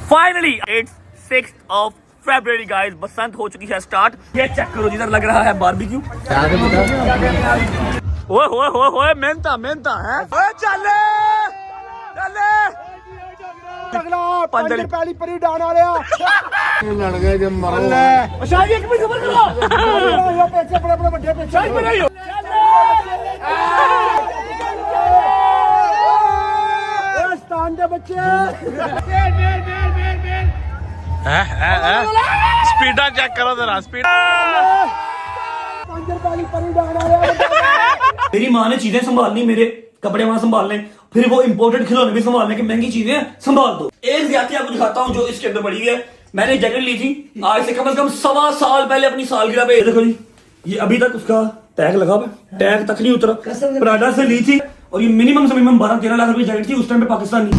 Finally it's 6th of February guys, Basant हो चुकी है स्टार्ट। ये चेक करो जिधर लग रहा है बारबेक्यू। ओए होए होए होए मेहनता मेहनता है। ओए चले चले पंजर पहली परी डान आ रहा लड़ गए जब मरो। अच्छा एक मिनट खबर करो ये पैसे बड़े बड़े बड़े पैसे चाय बनाइयो। चले स्टान दे बच्चे स्पीडा चेक करो जरा स्पीड। मेरी माँ ने चीजें संभालनी, मेरे कपड़े वहां संभालने, फिर वो इम्पोर्टेड खिलौने भी संभालने की महंगी चीजें संभाल दो। एक ज्यादा आपको दिखाता हूँ जो इसके अंदर पड़ी है। मैंने जैकेट ली थी आज से कम 1.25 साल पहले अपनी सालगिरह पे। देखो जी ये अभी तक उसका टैग लगा हुआ, टैग तक नहीं उतरा। प्राडा से ली थी और ये मिनिमम से मिनिमम 12-13 लाख रुपए जैकेट थी उस टाइम पे पाकिस्तानी।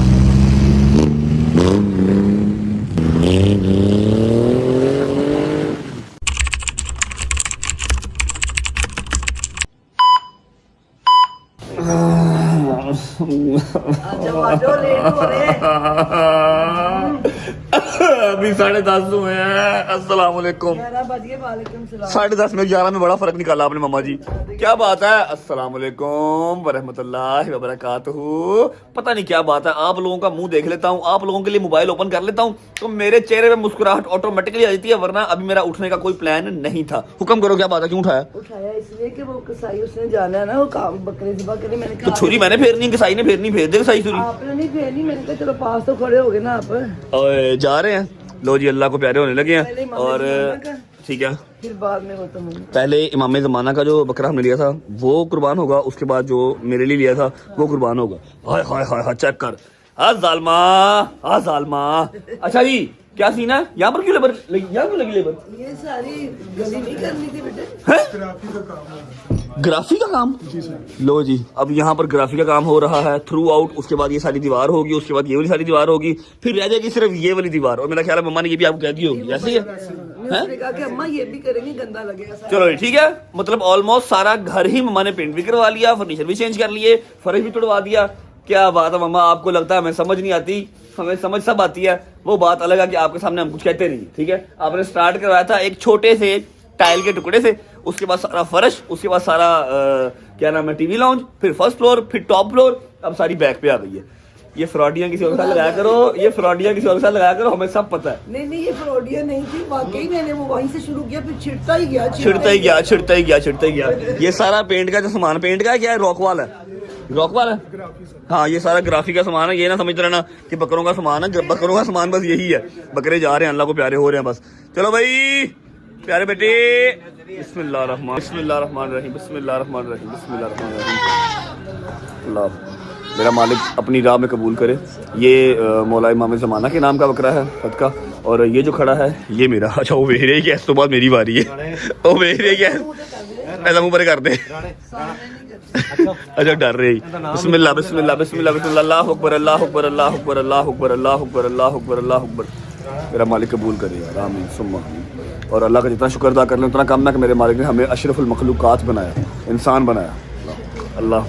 अभी 10:30 हुए हैं। अस्सलाम वालेकुम। 10:30 में 11 में बड़ा फर्क निकाला आपने मामा जी, क्या बात है। अस्सलाम वालेकुम वरहमतुल्लाहि वबरकातुहू। पता नहीं क्या बात है, आप लोगों का मुंह देख लेता हूँ, आप लोगों के लिए मोबाइल ओपन कर लेता हूँ तो मेरे चेहरे पे मुस्कुराहट ऑटोमेटिकली आ जाती है, वरना अभी मेरा उठने का कोई प्लान नहीं था। हुक्म करो क्या बात है, क्यों उठाया? उठाया इसलिए कि वो कसाई उसने जाना है ना, वो बकरे ज़िबा करने। मैंने कहा तो छुरी मैंने फेरनी, कसाई ने फेरनी, फेर दे कसाई छुरी। आपने नहीं फेरनी, मैंने कहा चलो पास तो खड़े हो गए ना आप। ओए जा रहे हैं, लो जी अल्लाह को प्यारे होने लगे हैं। और ठीक है फिर बाद में पहले इमाम ज़माना का जो बकरा हमने लिया था वो कुर्बान होगा, उसके बाद जो मेरे लिए लिया था वो कुर्बान होगा। हाय हाय हाय हाय चेक कर, हाँ जालमा, हाँ जालमा। अच्छा जी क्या सीन है यहाँ पर, क्यों लेबर यहाँ क्यों लगी लेबर? ये सारी गली नहीं करनी थी बेटे, ग्राफी का काम। लो जी अब यहाँ पर ग्राफी का काम हो रहा है थ्रू आउट। उसके बाद ये सारी दीवार होगी, उसके बाद ये वाली सारी दीवार होगी, फिर रह जाएगी सिर्फ ये वाली दीवार। और मेरा ख्याल है मम्मा ने ये भी आपको कह दी होगी, ऐसे ही है? अम्मा ये भी करेंगे, गंदा लगेगा। चलो ठीक है, मतलब ऑलमोस्ट सारा घर ही मम्मा ने पेंट भी करवा लिया, फर्नीचर भी चेंज कर लिए, फर्श भी तोड़वा दिया। क्या बात है मम्मा, आपको लगता है हमें समझ नहीं आती, हमें समझ सब आती है। वो बात अलग है कि आपके सामने हम कुछ कहते नहीं, ठीक है। आपने स्टार्ट करवाया था एक छोटे से टाइल के टुकड़े से, उसके बाद सारा फर्श, उसके बाद सारा क्या नाम है टीवी लाउंज, फिर फर्स्ट फ्लोर, फिर टॉप फ्लोर, अब सारी बैक पे आ गई है। ये फ्रॉडियां किसी और के साथ लगाया करो, ये फ्रॉडियां किसी और के साथ लगाया करो, हमें सब पता है। नहीं ये फ्रॉडियां नहीं थी, वाकई मैंने वो वहीं से शुरू किया, फिर छिड़ता ही गया। ये सारा पेंट का जो सामान, पेंट का क्या है, रॉकवॉल है, रॉकवॉल है। हाँ ये सारा ग्राफिक का सामान है, ये ना समझ रहना कि बकरों का सामान है। बकरों का सामान बस यही है, बकरे जा रहे हैं, अल्लाह को प्यारे हो रहे हैं बस। चलो भाई प्यारे बेटे, बिस्मिल्लाहिर्रहमान बिस्मिल्लाहिर्रहमानिर्रहीम बिस्मिल्लाहिर्रहमानिर्रहीम बिस्मिल्लाहिर्रहमानिर्रहीम। अल्लाह मेरा मालिक अपनी राह में कबूल करे। ये मौला इमाम ज़माना के नाम का बकरा है सदका, और ये जो खड़ा है ये मेरा। अच्छा वो वेख रहे गैस तो बाद मेरी बारी है, वो वेख रहे गैस ऐसा मुँह पर कर दे। अच्छा डर रही। बिस्मिल्लाह बिस्मिल्लाह बिस्मिल्लाह बिस्मिल्लाह, अल्लाह अकबर अल्लाह अकबर अल्लाह अकबर अल्लाह अकबर अल्लाह अकबर अल्लाह अकबर अल्लाह अकबर। मेरा मालिक कबूल करे, आमीन सुम्मा। और अल्लाह का जितना शुक्र अदा कर लें उतना कम है कि मेरे मालिक ने हमें अशरफुल मखलूकात बनाया, इंसान बनाया। अल्लाह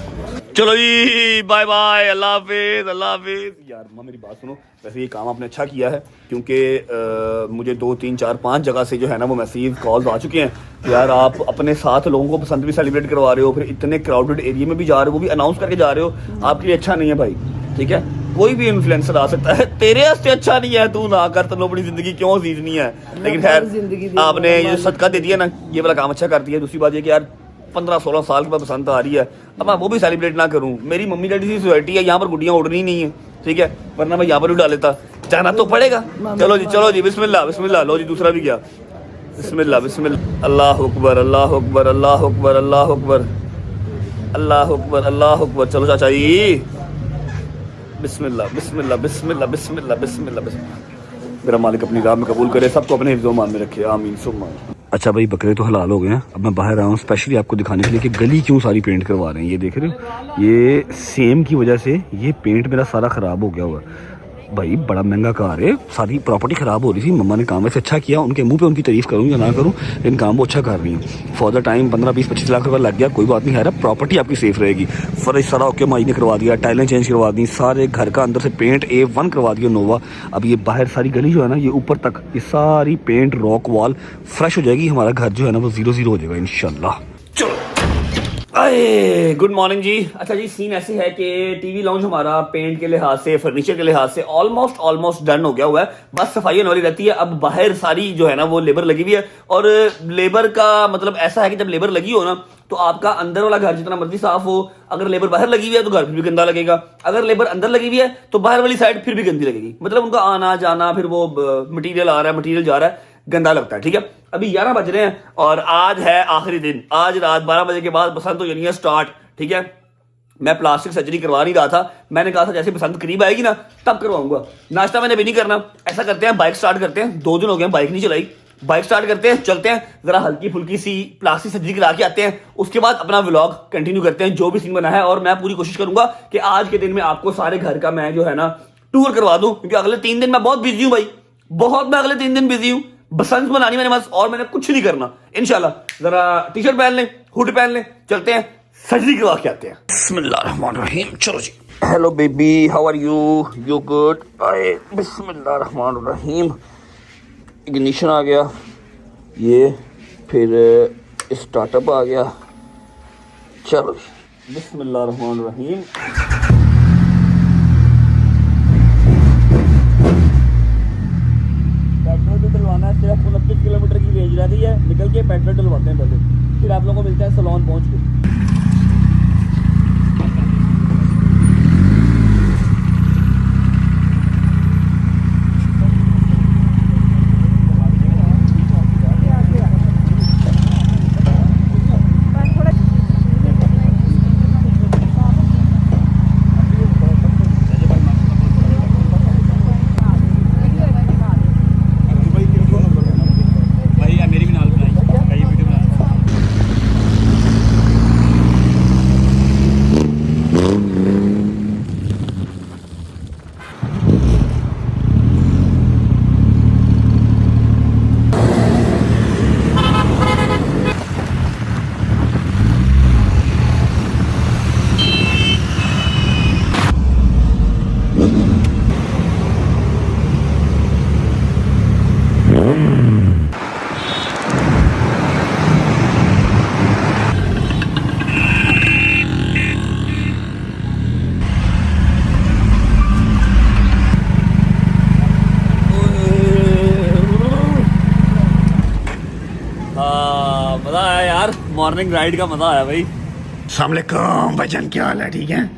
चलो जी बाय बाय, अल्लाह हाफिज़ अल्लाह हाफिज़। यार माँ मेरी बात सुनो, वैसे ये काम आपने अच्छा किया है क्योंकि मुझे 2, 3, 4, 5 जगह से जो है ना वो मैसेज कॉल्स आ चुके हैं कि यार आप अपने साथ लोगों को पसंद भी सेलिब्रेट करवा रहे हो, फिर इतने क्राउडेड एरिया में भी जा रहे हो, वो भी अनाउंस करके जा रहे हो, आपके लिए अच्छा नहीं है भाई, ठीक है। कोई भी इन्फ्लुएंसर आ सकता है, तेरे वास्ते अच्छा नहीं है, तू ना कर, तनो अपनी जिंदगी क्यों जीतनी है। लेकिन खैर आपने ये सदका दे दिया ना, ये वाला काम अच्छा कर दिया। दूसरी बात ये कि यार 15-16 साल के बाद पसंद आ रही है, अब मैं वो भी सेलिब्रेट ना करूं। मेरी मम्मी डैडी की सोसाइटी है, यहाँ पर गुड्डियाँ उड़नी नहीं है, ठीक है, वरना मैं यहाँ पर भी डाल लेता, जाना तो पड़ेगा। चलो जी बिस्मिल्लाह बिस्मिल्लाह। लो जी दूसरा भी गया, बिस्मिल्लाह बिस्मिल्लाह, अल्लाह अकबर अल्लाह अकबर अल्लाह अकबर अल्लाह अकबर अल्लाह अकबर अल्लाह अकबर। चलो चाचा जी बिस्मिल्लाह बिस्मिल्लाह बिस्मिल्लाह बिस्मिल्लाह बिस्मिल्लाह बिस्मिल्लाह। मेरा मालिक अपनी राह में कबूल करे, सबको अपने हिफ्ज़ मान में रखे, आमीन सुम्मा। अच्छा भाई बकरे तो हलाल हो गए हैं, अब मैं बाहर आया हूँ स्पेशली आपको दिखाने के लिए कि गली क्यों सारी पेंट करवा रहे हैं। ये देख रहे हो, ये सेम की वजह से ये पेंट मेरा सारा ख़राब हो गया हुआ है। भाई बड़ा महंगा कार है, सारी प्रॉपर्टी ख़राब हो रही थी, मम्मा ने काम वैसे अच्छा किया, उनके मुंह पे उनकी तारीफ़ करूँ या ना करूँ, लेकिन काम वो अच्छा कर रही है। फॉर द टाइम 15-20-25 लाख रुपये लग गया, कोई बात नहीं है, प्रॉपर्टी आपकी सेफ रहेगी। फर्श सारा ओके माई ने करवा दिया, टाइलें चेंज करवा दी, सारे घर का अंदर से पेंट A1 करवा दिया नोवा। अब ये बाहर सारी गली जो है ना, ये ऊपर तक ये सारी पेंट रॉक वॉल फ्रेश हो जाएगी, हमारा घर जो है ना वो 0-0 हो जाएगा इंशाल्लाह। चलो अरे गुड मॉर्निंग जी। अच्छा जी, सीन ऐसी है कि टीवी लॉन्च हमारा पेंट के लिहाज से, फर्नीचर के लिहाज से ऑलमोस्ट डन हो गया हुआ है, बस सफाई होने वाली रहती है। अब बाहर सारी जो है ना वो लेबर लगी हुई है, और लेबर का मतलब ऐसा है कि जब लेबर लगी हो ना तो आपका अंदर वाला घर जितना मर्जी साफ हो, अगर लेबर बाहर लगी हुई है तो घर फिर भी गंदा लगेगा, अगर लेबर अंदर लगी हुई है तो बाहर वाली साइड फिर भी गंदी लगेगी। मतलब उनका आना जाना, फिर वो मटीरियल आ रहा है मटीरियल जा रहा है, गंदा लगता है। ठीक है, अभी 11 बज रहे हैं और आज है आखिरी दिन। आज रात 12 बजे के बाद बसंत हो जानी है स्टार्ट। ठीक है, मैं प्लास्टिक सर्जरी करवा नहीं रहा था, मैंने कहा था जैसे बसंत करीब आएगी ना तब करवाऊंगा। नाश्ता मैंने भी नहीं करना, ऐसा करते हैं बाइक स्टार्ट करते हैं, 2 दिन हो गए बाइक नहीं चलाई, बाइक स्टार्ट करते हैं, चलते हैं, जरा हल्की फुल्की सी प्लास्टिक सर्जरी करा के आते हैं, उसके बाद अपना व्लॉग कंटिन्यू करते हैं, जो भी सीन बना है। और मैं पूरी कोशिश करूंगा कि आज के दिन में आपको सारे घर का मैं जो है ना टूर करवा दूं, क्योंकि अगले 3 दिन मैं बहुत बिजी हूं भाई, मैं अगले 3 दिन बिजी हूं। बसंत मनानी मैंने बस, और मैंने कुछ नहीं करना इंशाल्लाह। जरा टी शर्ट पहन लें, हुड पहन लें, चलते हैं सर्जरी करवा के आते हैं। बिस्मिल्लाहिर्रहमानिर्रहीम। चलो जी, hello baby, how are you, you good? बिस्मिल्लाहिर्रहमानिर्रहीम। इग्निशन आ गया, ये फिर स्टार्टअप आ गया। चलो जी, बिस्मिल्लाहिर्रहमानिर्रहीम। पेट्रोल भी डलवाना है, सिर्फ 29 किलोमीटर की रेंज रह गई है, निकल के पेट्रोल डलवाते हैं पहले, फिर आप लोगों को मिलता है सलोन पहुंच के। मजा आया यार, मॉर्निंग राइड का मजा आया भाई। अस्सलामुअलैकुम भजन, क्या हाल है? ठीक है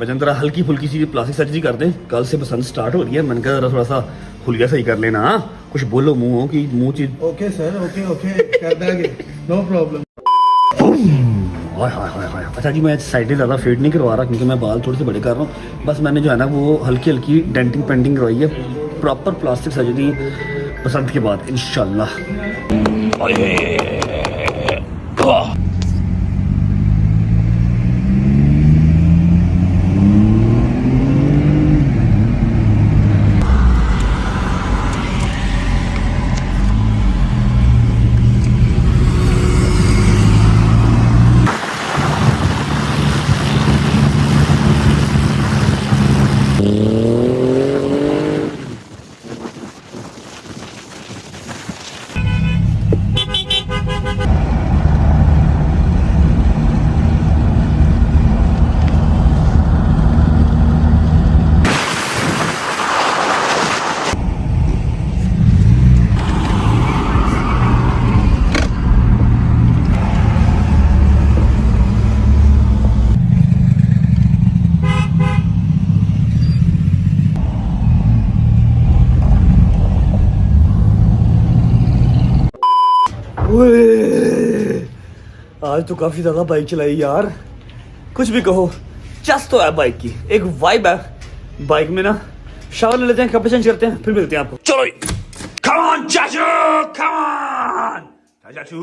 भजन, जरा हल्की फुल्की सी प्लास्टिक सर्जरी कर दें, कल से बसंत स्टार्ट हो रही है, मैंने कहा थोड़ा सा हुलिया सही कर लेना। हाँ कुछ बोलो मुंह हो कि मुंह चीज। ओके सर, ओके कर देंगे, नो प्रॉब्लम। अच्छा जी, मैं साइडें ज़्यादा फेड नहीं करवा रहा क्योंकि मैं बाल थोड़े से बड़े कर रहा हूँ, बस मैंने जो है ना वो हल्की हल्की डेंटिंग पेंटिंग करवाई है, प्रॉपर प्लास्टिक सर्जरी बसंत के बाद इंशाल्लाह। आज तो काफी ज्यादा बाइक चलाई यार, कुछ भी कहो, चस तो है बाइक की, एक वाइब है बाइक में ना। शावर ले लेते हैं, कपड़े चेंज करते हैं, फिर मिलते हैं आपको। चलो come on चाचू, come on चाचू,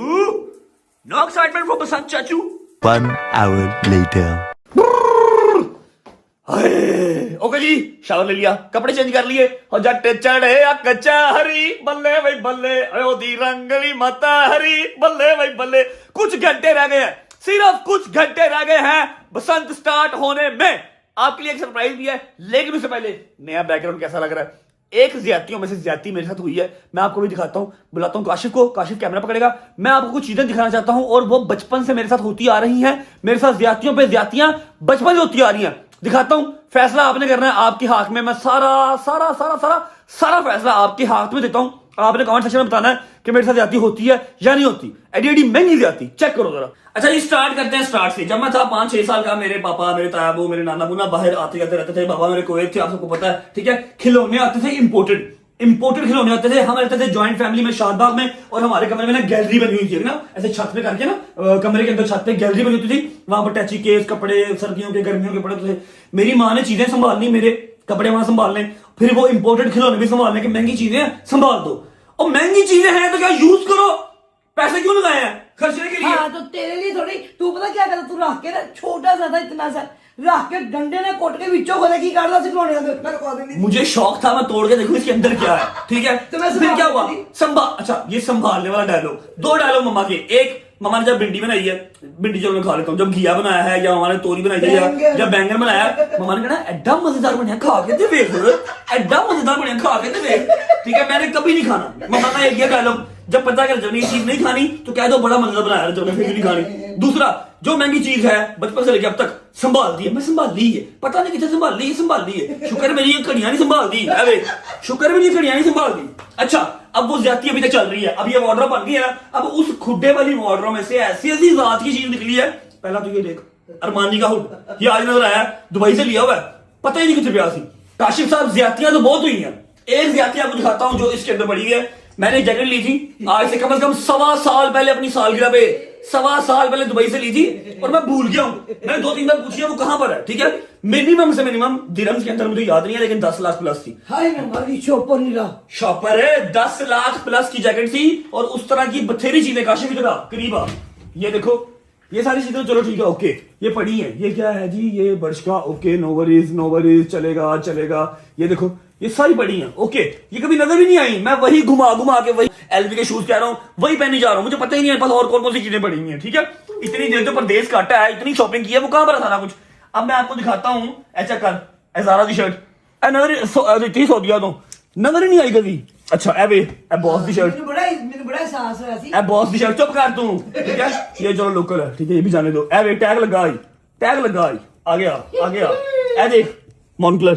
no excitement for बसंत चाचू। 1 hour later. ओके जी, शावर ले लिया, कपड़े चेंज कर लिए और जट चढ़े कचहरी, बल्ले भाई बल्ले, अयोधी रंगली माता हरी, बल्ले भाई बल्ले। कुछ घंटे रह गए हैं, सिर्फ कुछ घंटे रह गए हैं बसंत स्टार्ट होने में। आपके लिए एक सरप्राइज भी है, लेकिन उससे पहले नया बैकग्राउंड कैसा लग रहा है। एक ज्यादतियों में से ज्यादती मेरे साथ हुई है, मैं आपको भी दिखाता हूं। बुलाता हूं काशिफ को, काशिफ कैमरा पकड़ेगा। मैं आपको कुछ चीजें दिखाना चाहता हूं और वो बचपन से मेरे साथ होती आ रही हैं। मेरे साथ ज्यादतियों पे ज्यादतियां बचपन से होती आ रही हैं। दिखाता हूं, फैसला आपने करना है, आपके हाथ में। मैं सारा सारा सारा सारा सारा फैसला आपके हाथ में देता हूं। आपने कमेंट सेक्शन में बताना है कि मेरे साथ ज्यादती होती है या नहीं होती। एडी एडी महंगी ज्यादती, चेक करो जरा। अच्छा जी, स्टार्ट करते हैं स्टार्ट से। जब मैं था 5-6 साल का, मेरे पापा, मेरे तायाबू, मेरे नाना बुना बाहर आते जाते रहते थे। पापा मेरे कुवैत थे, आप सबको पता है, ठीक है। खिलौने आते थे इंपोर्टेड खिलौने आते थे। हम रहते थे जॉइंट फैमिली में शादबाग में, और हमारे कमरे में ना गैलरी बनी हुई थी ना, ऐसे छत पे करके ना, कमरे के अंदर छत पे गैलरी बनी होती थी। वहां पर टैची केस, कपड़े, सर्दियों के गर्मियों के कपड़े थे। मेरी माँ ने चीजें संभालनी, मेरे कपड़े वहां संभालने, फिर वो इंपोर्टेड खिलौने भी संभालने की। महंगी चीजें संभाल दो, और महंगी चीजें हैं तो क्या यूज करो, पैसे क्यों लगाए हैं खर्चने के लिए। हाँ, तो तेरे लिए थोड़ी, तू पता क्या करता, तू रख के ना छोटा सा था, इतना सा रख के डंडे ने कोट के बिचो खोले की काटता सिखलाने का रखवा देनी। मुझे शौक था, मैं तोड़ के देखूं इसके अंदर क्या है, ठीक है। तो मैं फिर क्या हुआ, संभाल अच्छा ये संभालने वाला डायलॉग, 2 डायलॉग मम्मा के। एक, मम्मा ने जब भिंडी बनाई है, भिंडी चलो मैं खा लेता हूँ। जब घिया बनाया है, या मम्मा ने तोरी बनाई है, या जब बैंगन बनाया, मम्मा ने कहना एड्डा मजेदार बनिया, खा के ते देख, एड्डा मजेदार बनिया, खा के ते देख, ठीक है। मैंने कभी नहीं खाना, मम्मा का एक डायलॉग। जब पता कर जब ये चीज नहीं खानी तो कह दो बड़ा मजेदार बनाया, जब मैं फिर भी नहीं खानी। दूसरा, जो महंगी चीज है बचपन से लेकर अब तक संभाल दी है, मैं संभाल ली है, पता नहीं कितने संभाल ली है। शुक्र मेरी ये घड़ियां नहीं संभाल दी, अरे शुक्र मेरी घड़ियां नहीं संभाल दी। अच्छा, अब वो ज्यादती अभी तक चल रही है। अब ये वार्डरोब बन गई है ना, अब उस खुड्डे वाली वार्डरोब में से ऐसी ऐसी जात की चीज निकली है। पहला तो ये देख, अरमानी का हुड, ये आज नजर आया, दुबई से लिया हुआ है, पता ही नहीं कितने प्यार सी। काशिफ साहब, ज्यादतियां तो बहुत हुई हैं। एक ज्यादती आपको दिखाता हूं जो इसके अंदर पड़ी है। मैंने जैकेट ली थी आज से कम 1.25 साल पहले, अपनी सालगिरह पे 1.25 साल पहले दुबई से ली थी, और मैं भूल गया हूँ। मैंने 2-3 बार पूछी है वो कहां पर है, ठीक है। मिनिमम से मिनिमम दिरहम्स के अंदर मुझे याद नहीं है, लेकिन 10 लाख प्लस थी। हाय हमारी शॉपर नहीं रहा, शॉपर है, 10 लाख प्लस की जैकेट थी, और उस तरह की बथेरी चीजें काशिफ की तरह करीब आ। ये देखो, ये सारी चीजें चलो ठीक है, ओके, ये पड़ी है। ये क्या है जी, ये बर्श का, ओके, नो वरीज, चलेगा। ये देखो, ये सारी पड़ी हैं, ओके। ये कभी नजर ही नहीं आई, मैं वही घुमा के वही एलवी के शूज कह रहा हूँ, वही पहनी जा रहा हूँ। मुझे पता ही नहीं है पास और कौन सी चीजें पड़ी हुई हैं, ठीक है। इतनी देर तो परदेश काटा है, इतनी शॉपिंग की है, वो कहां पर सारा कुछ। अब मैं आपको दिखाता हूँ, ऐसा कर ज़ारा की शर्ट, नजर इतनी सौ दिया तो नजर ही नहीं आई कभी। अच्छा ए बॉस की शर्ट, मैंने बड़ा एहसास होया सी। ए बॉस की शर्ट, चुप कर तू, ठीक है। ये चलो लोकल है, ठीक है, ये भी जाने दो। टैग लगा आई, आ गया। ए देख, मॉन्क्लर,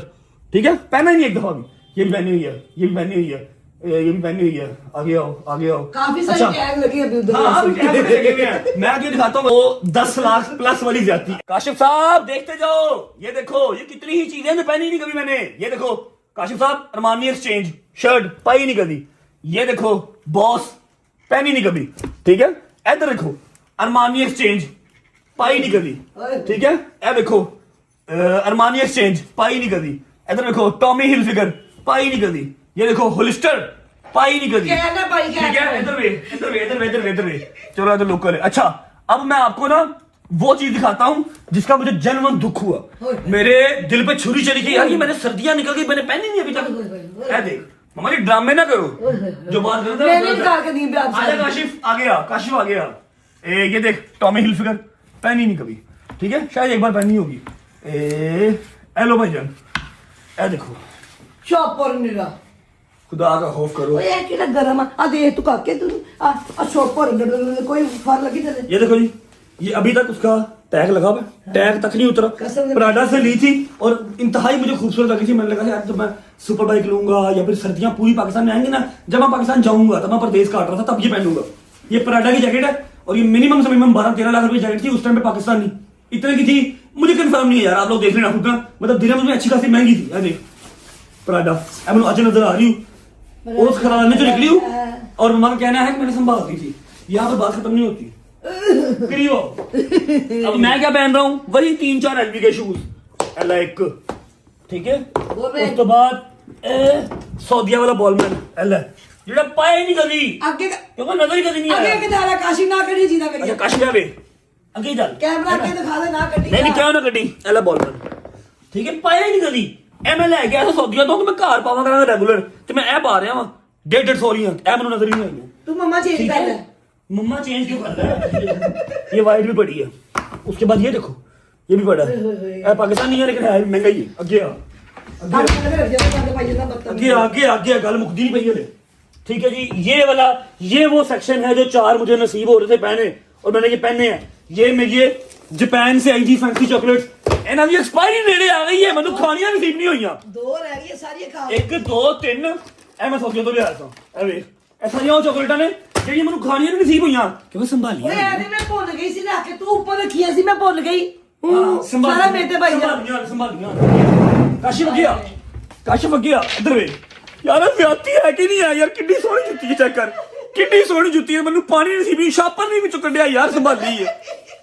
ठीक है, पहना ही नहीं एक दफा भी। ये भी पहनी हुई है, ये भी पहनी हुई है। आगे आओ। काफी सारे टैग लगे अभी उधर। हाँ, टैग लगे हुए हैं। मैं जो दिखाता हूँ वो 10 लाख प्लस वाली जाती है। काशिफ साहब देखते जाओ, ये देखो, ये कितनी ही चीजें जो पहनी नहीं कभी मैंने। ये देखो काशिफ साहब, अरमानी एक्सचेंज शर्ट पाई नहीं कभी। ये देखो बॉस, पहनी नहीं कभी, ठीक है। इधर देखो, अरमानी एक्सचेंज पाई नहीं कभी, ठीक है। ए देखो, अरमानी एक्सचेंज पाई नहीं कभी। इधर देखो, टॉमी हिलफिगर पाई नहीं कभी। ये देखो, होलिस्टर पाई नहीं कभी, ठीक है। इधर वे चलो, इधर लोकल है। अच्छा, अब मैं आपको ना वो चीज दिखाता हूं जिसका मुझे जन्म दुख हुआ। मेरे दिल पे छुरी चली गई यार, ये मैंने सर्दियां निकल गई, मैंने पहनी नहीं अभी तक। ऐ देख मम्मा जी, ड्रामे ना करो, जो बात करते हो। आजा काशिफ, आ गया। ये देख, टॉमी हिलफिगर पहनी नहीं कभी, ठीक है, शायद एक बार पहनी होगी। हेलो भाईजान, ए देखो, शॉपर नहीं रहा, खुदा का खौफ करो। ओए ये कितना गरम आ देख तू काके तू आ शॉपर कोई फर लगी तेरे। ये देखो जी, ये अभी तक उसका टैग लगा हुआ, टैग तक नहीं उतरा। प्राडा से ली थी और इंतहाई मुझे खूबसूरत लगी थी। मैंने लगा यार, जब मैं सुपर बाइक लूंगा या फिर सर्दियां पूरी पाकिस्तान में आएंगी ना, जब मैं पाकिस्तान जाऊंगा तब मैं परदेश काट रहा था, तब ये पहनूंगा। ये प्राडा की जैकेट है, और ये मिनिमम से मिनिमम 12-13 लाख रुपए जैकेट थी उस टाइम पे पाकिस्तानी, इतने की थी, मुझे कंफर्म नहीं है यार, आप लोग देख लेना खुद ना। मतलब दिरहम्स में अच्छी खासी महंगी थी। यार देख प्राडा, अब आज नजर आ रही हूँ, उस खराब में जो निकली हूँ, और मम्मा का कहना है कि मैंने संभाल दी थी। यहाँ पर बात खत्म नहीं होती। अब मैं क्या पहन रहा हूँ, वही 3-4 एलवी के शूज, लाइक, ठीक है। उस तो बाद सऊदिया वाला बॉलमैन जेड़ा पाए नहीं कभी, आगे क्योंकि नजर ही कभी नहीं आया। आगे के दाला काशी ना करी जीना मेरी। अच्छा काशी जावे, आगे चल, कैमरा के दिखा दे, ना कटी। नहीं क्यों ना कटी, एला बॉलमैन, ठीक है, पाया ही नहीं कभी। ਇਹ ਮੈਂ ਲੈ ਕੇ ਆਇਆ ਸੌਦੀਆਂ ਤੋਂ ਮੈਂ ਘਰ ਪਾਵਾਂ ਕਰਾਂਗਾ ਰੈਗੂਲਰ ਤੇ ਮੈਂ ਇਹ ਪਾ ਰਿਹਾ ਵਾਂ 1.5 ਸੌਰੀਆਂ ਇਹ ਮੈਨੂੰ ਨਜ਼ਰ ਹੀ नहीं आई तू मम्मा चेंज कर ले मम्मा चेंज क्यों कर रहा है ये वाइट भी पड़ी है उसके बाद ये देखो ये भी पड़ा है ये पाकिस्तानी है लेकिन है महंगा ही है आगे आ आगे गल मुकदी नहीं पई हले ठीक है जी ये वो सेक्शन है जो 4 मुझे नसीब हो रहे थे पहने और मैंने ये पहने हैं ये मेरे जापान से आई थी फैंसी चॉकलेट्स ਇਹਨਾਂ ਦੀ ਐਕਸਪਾਇਰੀ ਨੇੜੇ ਆ ਗਈ ਹੈ ਮੈਨੂੰ ਖਾਣੀਆਂ ਨਸੀਬ ਨਹੀਂ ਹੋਈਆਂ 2 ਰਹਿ ਗਈਆਂ ਸਾਰੀਆਂ ਖਾ 1 2 3 ਇਹ ਮੈਂ ਸੌਦੀਆਂ ਤੋਂ ਲਿਆਇਆ ਸਾਂ ਇਹ ਵੇਖ ਇਹ ਸਾਰੀਆਂ ਉਹ ਚਾਕਲੇਟਾਂ ਨੇ ਜਿਹੜੀਆਂ ਮੈਨੂੰ ਖਾਣੀਆਂ ਨਹੀਂ ਨਸੀਬ ਹੋਈਆਂ ਕਿਉਂ ਸੰਭਾਲੀਆਂ ਓਏ ਐਵੇਂ ਮੈਂ ਭੁੱਲ ਗਈ ਸੀ ਰੱਖ ਕੇ ਤੂੰ ਉੱਪਰ ਰੱਖੀਆਂ ਸੀ ਮੈਂ ਭੁੱਲ ਗਈ ਸਾਰਾ ਮੇਰੇ ਤੇ ਭਾਈ ਸੰਭਾਲੀਆਂ ਕਾਸ਼ਿਫ ਗਿਆ ਇੱਧਰ ਵੇ ਯਾਰ ਇਹ ਵਿਆਤੀ ਹੈ ਕਿ ਨਹੀਂ ਹੈ ਯਾਰ ਕਿੰਨੀ ਸੋਹਣੀ ਜੁੱਤੀ ਹੈ ਚੈੱਕ ਕਰ ਕਿੰਨੀ ਸੋਹਣੀ ਜੁੱਤੀ ਹੈ ਮੈਨੂੰ ਪਾਣੀ ਨਸੀਬ ਨਹੀਂ ਸ਼ਾਪਰ ਨਹੀਂ ਵਿੱਚੋਂ ਕੱਢਿਆ ਯਾਰ ਸੰਭਾਲੀ ਹੈ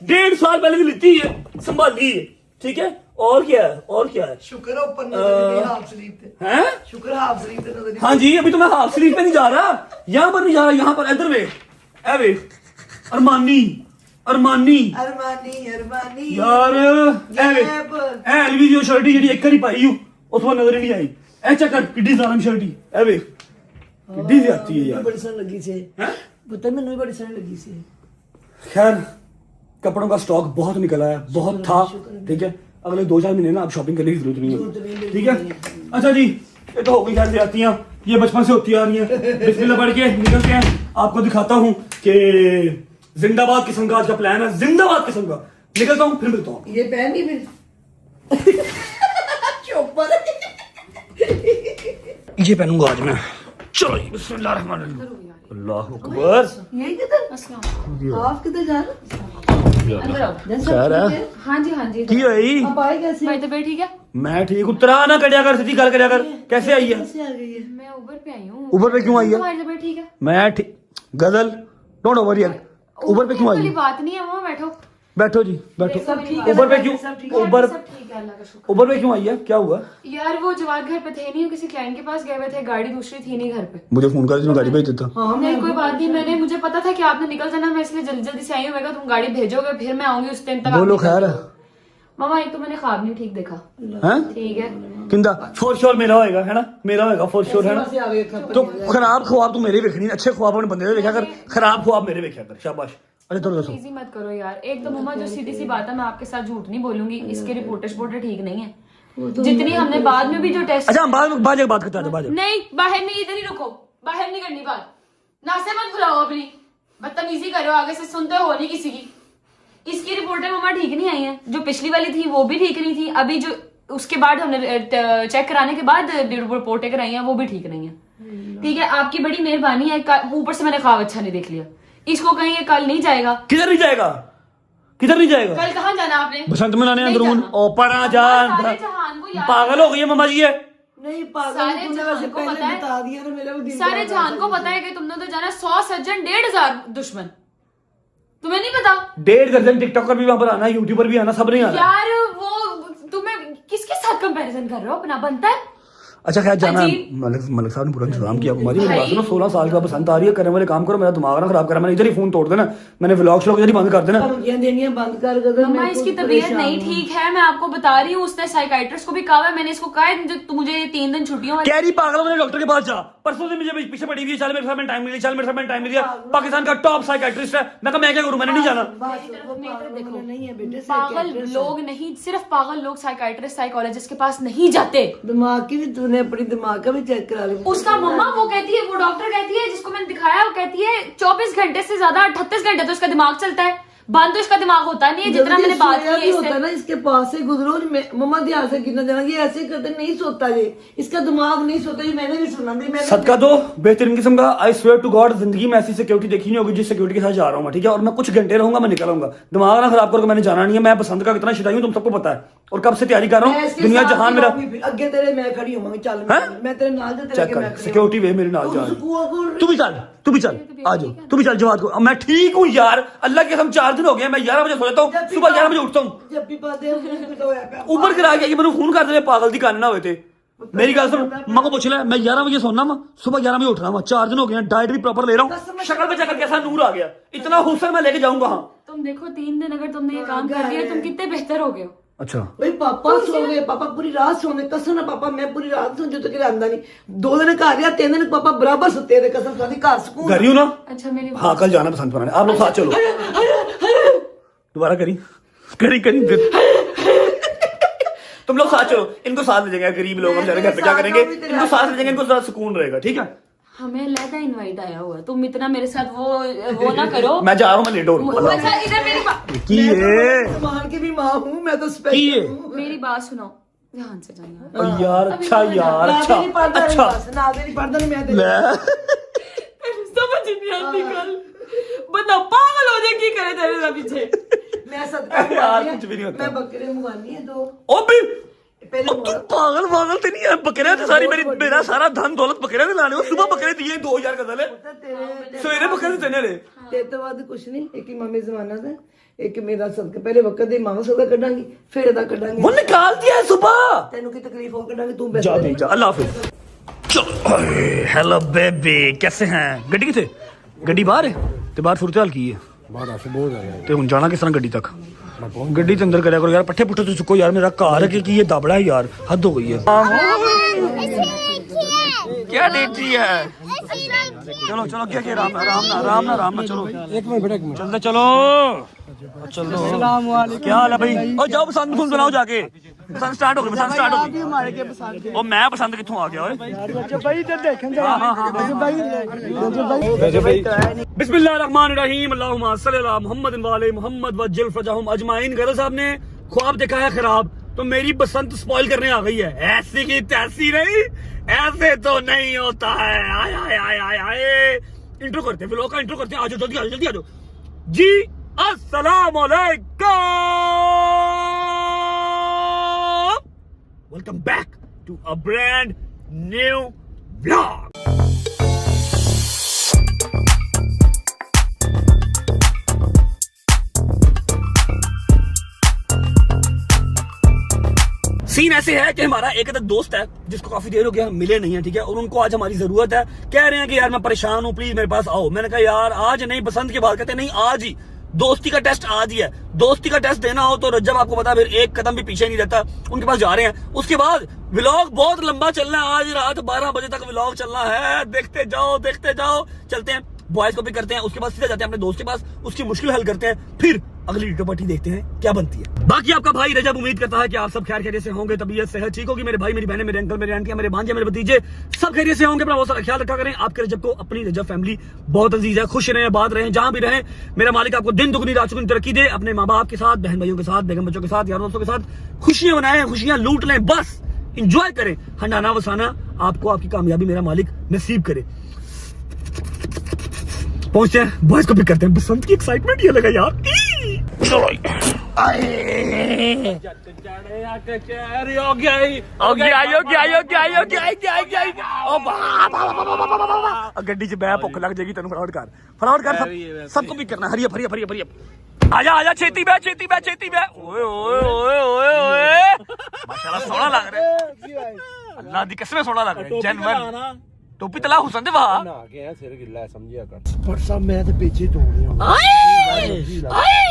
1.5 ਸਾਲ पहले की लिखी है संभाली है ठीक है और क्या है शुक्र ऊपर नजर हाफ स्लीव पे हैं शुक्र हाफ स्लीव पे नजर हाँ जी अभी तो मैं हाफ स्लीव पे नहीं जा रहा यहाँ पर नहीं जा रहा यहाँ पर इधर वे ए वे अरमानी यार ए वे ए अली जो शर्ट जी एक ही पाई हूँ उस पर नजर ही नहीं आई ए चक्कर किड्डी जालम शर्ट ए वे किड्डी से आती है यार बड़ी सन लगी से पुत्र मैंने भी बड़ी सन लगी से खैर कपड़ों का स्टॉक बहुत निकला है बहुत था ठीक है अगले 2-4 महीने ना अब शॉपिंग करने की जरूरत नहीं है ठीक है अच्छा जी ये तो हो गई खैर आती हैं ये बचपन से होती आ रही हैं बिस्मिल्लाह पढ़ के निकलते हैं आपको दिखाता हूँ कि जिंदाबाद किस्म का आज का प्लान है जिंदाबाद किस्म का निकलता हूँ फिर मिलता हूँ ये पहन नहीं फिर चौपर ये पहनूंगा आज मैं चलो जी बिस्मिल्लाह रहमान रहीम अल्लाह अकबर यही किधर आप किधर जा रहे खैर है हाँ जी की होई आप आए कैसे मेरी तबीयत ठीक है मैं ठीक उतरा ना कड़िया कर सीधी गल करिया कर कैसे आई है कैसे आ गई है मैं उबर पे आई हूँ उबर पे क्यों आई है तुम्हारी तबीयत ठीक है मैं ठीक गजल डोंट ओवर यार उबर पे क्यों आई वाली है बात नहीं है वो बैठो बैठो जी बैठो सब ठीक है उबर पे क्यों उबर सब ठीक है अल्लाह का शुक्र उबर पे क्यों आई है क्या हुआ यार वो जवाब घर पे थे नहीं किसी क्लाइंट के पास गए हुए थे गाड़ी दूसरी थी नहीं घर पे मुझे फोन कर मैं गाड़ी भेज देता हाँ नहीं कोई बात नहीं मुझे पता था कि आपने निकल जाना मैं इसलिए जल्दी जल्दी से आई हूँ मैं कहा तुम गाड़ी भेजोगे फिर मैं आऊंगी उस टाइम तक बोलो खैर मामा एक तो मैंने ख्वाब नहीं ठीक देखा हैं ठीक है किंदा फॉर श्योर मेरा होएगा है ना मेरा होएगा फॉर श्योर है ना से आ गए खबर तो खराब ख्वाब तू मेरे देखनी अच्छे ख्वाब अपने बंदे देखा कर खराब ख्वाब मेरे देखा कर शाबाश अच्छा तो दसो इजी मत करो यार एक तो मम्मा जो सीधी सी बात है मैं आपके साथ झूठ नहीं बोलूंगी इसके रिपोर्टर ठीक नहीं है जितनी हमने बाद में भी जो टेस्ट अच्छा हम बाद बात करते हैं बाद नहीं बाहर नहीं इधर ही रुको बाहर नहीं करनी बात नासे मत खुलाओ अपनी बदतमीजी करो आगे से सुनते हो नहीं किसी की इसकी रिपोर्टें मम्मा ठीक नहीं आई हैं जो पिछली वाली थी वो भी ठीक नहीं थी अभी जो उसके बाद हमने चेक कराने के बाद रिपोर्टें कराई हैं वो भी ठीक नहीं है ठीक है आपकी बड़ी मेहरबानी है ऊपर से मैंने ख्वाब अच्छा नहीं देख लिया इसको कहीं ये कल नहीं जाएगा किधर नहीं जाएगा कल कहाँ जाना आपने बसंत मनाने नहीं अंदरून जाना। ओपरा सारे जान जहान को याद पागल हो गई है मम्मा जी ये नहीं पागल सारे तूने जहान वैसे को पहले पता है बता दिया तो मेरा भी दिल सारे कर जहान रहा को था। पता है कि तुमने तो जाना 100 सज्जन 1,500 दुश्मन तुम्हें नहीं पता 1.5 दर्जन टिकटॉकर भी वहां पर आना यूट्यूबर भी आना सब नहीं आना यार वो तुम्हें किसके साथ कंपैरिजन कर रहे हो अपना बनता है अच्छा खैर जाना अजीब। मलिक साहब ने पूरा इंतजाम किया हमारी मेरी भाई। बात सुनो 16 साल का बसंत आ रही है करने वाले काम करो मेरा दिमाग ना खराब करा मैंने इधर ही फोन तोड़ देना मैंने व्लॉग श्लॉग इधर ही बंद कर देना धमकियां देनियां बंद कर गदर मम्मा इसकी तबीयत नहीं ठीक है मैं आपको बता रही हूँ उसने साइकाइट्रिस्ट को भी कहा है मैंने इसको कहा है जो मुझे ये 3 दिन छुट्टियों वाली कह रही पागल मैंने डॉक्टर के पास जा परसों से मुझे पीछे पड़ी हुई है चल मेरे साथ में टाइम नहीं चल मेरे साथ में टाइम नहीं दिया पाकिस्तान का टॉप साइकाइट्रिस्ट है मैं कहा मैं क्या करूं मैंने नहीं जाना देखो नहीं है बेटे पागल लोग नहीं सिर्फ पागल लोग साइकाइट्रिस्ट साइकोलॉजिस्ट के पास नहीं जाते दिमाग की भी तूने अपनी दिमाग का भी चेक करा ले उसका मम्मा वो कहती है वो डॉक्टर कहती है जिसको मैंने दिखाया वो कहती है 24 घंटे से ज्यादा 38 घंटे तो इसका दिमाग चलता है बंद तो इसका दिमाग होता नहीं है जितना मैंने बात की है होता है ना इसके पास से गुजरो मम्मा ध्यान से गिरना जाना ये ऐसे करते नहीं सोता ये इसका दिमाग नहीं सोता ये मैंने भी सुना भी मैंने सदका दो बेहतरीन किस्म का आई स्वेयर टू गॉड जिंदगी में ऐसी सिक्योरिटी देखी नहीं होगी जिस सिक्योरिटी के साथ जा रहा हूँ ठीक है और मैं कुछ घंटे रहूंगा मैं निकल आऊंगा दिमाग ना खराब करके मैंने जाना नहीं है मैं पसंद का कितना शिदाई हूँ तुम सबको पता है और कब से तैयारी कर रहा हूँ दुनिया जहान मेरा अगे तेरे मैं खड़ी हूँ चल मैं तेरे नाल ते चेक कर सिक्योरिटी वे मेरे नाल जा तू भी चल आ जाओ तू भी चल जवाब को मैं ठीक हूँ यार अल्लाह के हम 4 दिन हो गए मैं 11 बजे सो जाता हूँ सुबह 11 बजे उठता हूँ जब भी बात है ऊपर करा के मैंने फोन कर दे पागल दी कान ना हुए थे मेरी गल सुन मां को पूछ ले मैं 11 बजे सोना वा सुबह 11 बजे उठ रहा हूँ 4 दिन हो गए डाइट भी प्रॉपर ले रहा हूँ शक्ल पे चक्कर कैसा नूर आ गया इतना हुस्न मैं लेके जाऊंगा हाँ तुम देखो 3 दिन अगर तुमने ये काम कर दिया तुम कितने बेहतर हो गए हो अच्छा भाई पापा सो गए, पापा पूरी रात सोने, कसम ना पापा मैं पूरी रात सो जो तक आंदा नहीं, 2 दिन घर या 3 दिन पापा बराबर सुते थे, कसम सादी घर सुकून। घर ही हो ना? अच्छा मेरी हाँ कल जाना बसंत बनाने, आप लोग साथ चलो। दोबारा करी करी करी तुम लोग साथ चलो, इनको साथ ले जाएंगे, गरीब लोग हम बेचारे घर पे क्या करेंगे, इनको साथ ले जाएंगे, इनको जरा सुकून रहेगा, ठीक है? हमें अलग इनवाइट आया हुआ है, तुम इतना मेरे साथ वो ना करो। मैं जा रहा हूँ, मैं लेट हो रहा हूँ। अच्छा इधर मेरी बात की है मान की भी माँ हूँ मैं तो, स्पेशल हूँ। मेरी बात सुनो, ध्यान से जाना। ओ यार अच्छा यार अच्छा अच्छा नाज़े नहीं पढ़ता नहीं मैं समझ नहीं आती कल बंदा पागल हो जाए, की करे तेरे पीछे। मैं सदका यार कुछ भी नहीं होता। मैं बकरे मंगवानी है 2 ओ भी पहले अब तू पागल पागल तो नहीं है, बकरे तो सारी मेरा सारा धन दौलत बकरे ने लाने, सुबह बकरे दिए 2000 का दल है, सवेरे बकरे देने ले। तेरे तो बाद कुछ नहीं, एक इमाम जमाना था, एक मेरा सदका, पहले वक्त दे इमाम सदका कढांगी, फिर अदा कढांगी। वो निकाल दिया है सुबह। तेनू की तकलीफ हो कढांगी, तू जा नहीं जा, अल्लाह हाफिज। चलो हेलो बेबी, कैसे हैं? गड्डी किथे? गड्डी बाहर है ते बाहर सुरत हाल की है? बाहर आसे बहुत आ गया ते हुन जाना किस तरह गड्डी तक? गड्डी के अंदर करया करो यार, पट्ठे पुट्ठे तो चुको यार, मेरा कार है कि ये दाबड़ा है यार, हद हो गई है। क्या डेटी है? चलो चलो क्या राम ना चलो, एक मिनट बेटा, एक मिनट चलते चलो चलो। क्या हाल है भाई? ओ जाओ पसंद फूल बनाओ जाके, पसंद स्टार्ट हो गई, पसंद स्टार्ट हो गई। हमारे के पसंद ओ मैं पसंद कित्थों आ गया ओए? भाई इधर देखें जरा, भाई बिस्मिल्लाहिर्रहमानिर्रहीम, अल्लाहुम्मा सल्ली अला मुहम्मद व आले मुहम्मद व जिल फजाहुम अजमाइन। गदर साहब ने ख्वाब देखा है खराब, तो मेरी बसंत स्पॉइल करने आ गई है। ऐसी की तैसी नहीं, ऐसे तो नहीं होता है। आय आय आय आय आय, इंट्रो करते हैं, व्लॉग का इंट्रो करते हैं। आ जाओ जल्दी, आ जाओ जल्दी, आ जाओ जी। अस्सलाम वालेकुम, welcome back to a brand new vlog. Scene ऐसे है कि हमारा एक दोस्त है जिसको काफी देर हो गया हम मिले नहीं है, ठीक है, और उनको आज हमारी जरूरत है। कह रहे हैं कि यार मैं परेशान हूँ, प्लीज मेरे पास आओ। मैंने कहा यार आज नहीं, बसंत के बाद। कहते नहीं आज ही, दोस्ती का टेस्ट आज ही है। दोस्ती का टेस्ट देना हो तो रज्जब आपको पता फिर एक कदम भी पीछे नहीं रहता, उनके पास जा रहे हैं। उसके बाद व्लॉग बहुत लंबा चलना है, आज रात 12 बजे तक व्लॉग चलना है। देखते जाओ देखते जाओ। चलते हैं, बॉयज को भी करते हैं, उसके बाद सीधे जाते हैं अपने दोस्त के पास, उसकी मुश्किल हल करते हैं, फिर अगली वीडियो पार्टी देखते हैं क्या बनती है। बाकी आपका भाई रजब उम्मीद करता है कि आप सब खैर खैरियत से होंगे, तबीयत सेहत ठीक होगी। मेरे भाई, मेरी बहनें, मेरे अंकल, मेरे आंटियां, मेरे भांजे, मेरे भतीजे सब खैरियत से होंगे। अपना बहुत सारा ख्याल रखा करें। आपके रजब को अपनी रजब फैमिली बहुत अजीज है। खुश रहें, आबाद रहें, जहां भी रहें। मेरा मालिक आपको दिन दुगनी रात चुगनी तरक्की दे। अपने माँ बाप के साथ, बहन भाइयों के साथ, बेगम बच्चों के साथ, यार दोस्तों के साथ खुशियां मनाएं, खुशियां लूट लें, बस इंजॉय करें। हंडाना वसाना आपको आपकी कामयाबी मेरा मालिक नसीब करे। पहुंचते हैं, बॉयज को पिक करते हैं। बसंत की एक्साइटमेंट ये लगा यार। चलो गड्डी च बह, भुख लग जाएगी तेन। फटाफट कर सबको पिक करना। Hurry up hurry up hurry up hurry up. आजा आजा, छेती बह छेती बह छेती बह। ओए ओए ओए ओए ओए, माशाल्लाह सोना लग रहा है, अल्लाह दी कसम सोना लग रहा है। जनवर टोपी तला हुसन दे वहा ना के सिर गिल्ला है, समझिया कर। पर सब मैं तो पीछे तो हूं।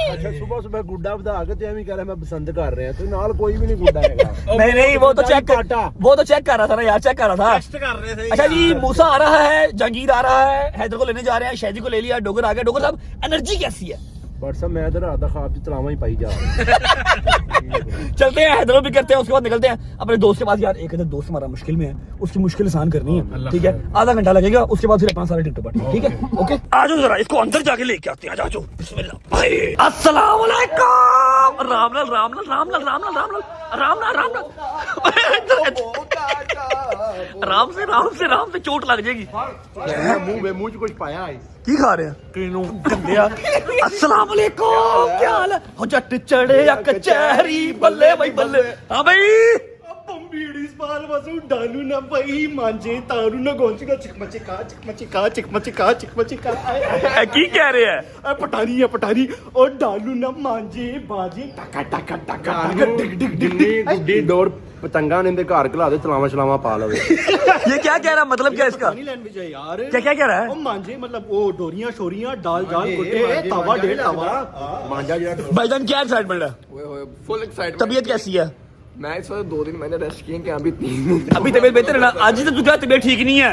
अच्छा सुबह सुबह गुड्डा बधा के ते एवं कह रहा मैं पसंद कर रहे हैं, तो नाल कोई भी नहीं गुड्डा हैगा। नहीं नहीं, वो तो चेक कर रहा था ना यार, चेक कर रहा था, टेस्ट कर रहे थे। अच्छा जी, मूसा आ रहा है, जहांगीर आ रहा है, हैदर को लेने जा रहे हैं, शहदी को ले लिया, डोगर आ गया। डोगर साहब एनर्जी कैसी है? बट सब मैं तो रात का खाब तलावा ही पाई जा चलते हैं, हैदरों भी करते हैं, उसके बाद निकलते हैं अपने दोस्त के पास। यार एक दोस्त हमारा मुश्किल में है, उसकी मुश्किल आसान करनी है, ठीक है। आधा घंटा लगेगा, उसके बाद फिर अपना सारे टिकट पार्टी, ठीक है। ओके आ जाओ जरा, इसको अंदर जाके लेके आते हैं। आ जाओ बिस्मिल्लाह भाई। अस्सलाम वालेकुम। राम लाल राम लाल राम लाल राम लाल राम लाल राम लाल राम लाल। राम से चोट लग जाएगी। मुंह च कुछ पाया है की खा रहे हैं? अस्सलाम वालेकुम, क्या हाल है? हो जट चढ़े या कचहरी, बल्ले भाई बल्ले। हाँ भाई, बीड़ी स्पाल वसू डालू ना भाई, मांझे तारू ना गोंचगा, चिकमचिका चिकमचिका चिकमचिका चिकमचिका। की कह रहे हैं? पटारी है पटारी, और डालू ना मांझे बाजे टका टका टका डिग डिग डिग डिग। गुड्डी डोर ਪਤੰਗਾਂ ਨੇ ਦੇ ਘਰ ਘਲਾ ਦੇ ਤਲਾਵਾ ਛਲਾਵਾ ਪਾ ਲਵੇ ये क्या कह रहा है, मतलब क्या इसका, लैंग्वेज है यार। क्या क्या कह रहा है? ओ मांझे मतलब वो डोरियां शोरियां डाल डाल कुटे तवा डेढ़ तवा ਮਾਂਜਾ ਜਿਹੜਾ भाईजान क्या एक्साइटमेंट है, फुल एक्साइटमेंट। तबीयत कैसी है? मैं इस वक्त 2 दिन मैंने रेस्ट किए क्या, अभी 3 अभी तबीयत बेहतर है ना? आज ही तो तुझे तबीयत ठीक नहीं है,